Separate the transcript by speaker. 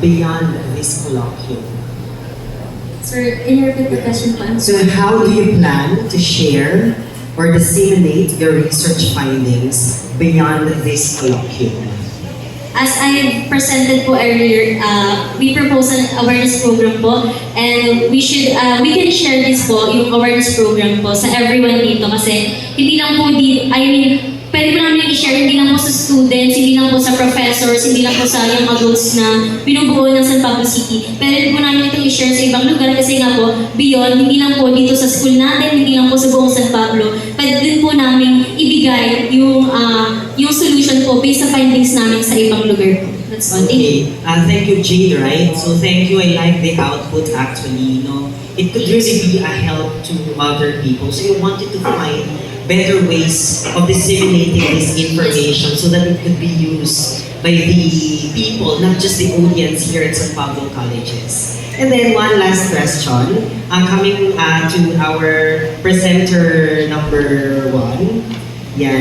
Speaker 1: beyond this colloquium?
Speaker 2: Sir, can you repeat the question po?
Speaker 1: So how do you plan to share or disseminate your research findings beyond this colloquium?
Speaker 2: As I presented po earlier, we propose an awareness program po, and we can share this po, yung awareness program po sa everyone dito kasi hindi lang po pwede po namin i-share hindi lang po sa students, hindi lang po sa professors, hindi lang po sa young adults na binubuo ng San Pablo City. Pwede po namin itong i-share sa ibang lugar kasi nga po, beyond, hindi lang po dito sa school natin, hindi lang po sa buong San Pablo. Pwede din po namin ibigay yung solution po based sa findings namin sa ibang lugar po. That's all.
Speaker 1: Okay, thank you, Jade, right? So thank you, I like the output actually, it could really be a help to other people. So you wanted to find better ways of disseminating this information so that it could be used by the people, not just the audience here at San Pablo Colleges. And then one last question, coming to our presenter number 1. Yeah.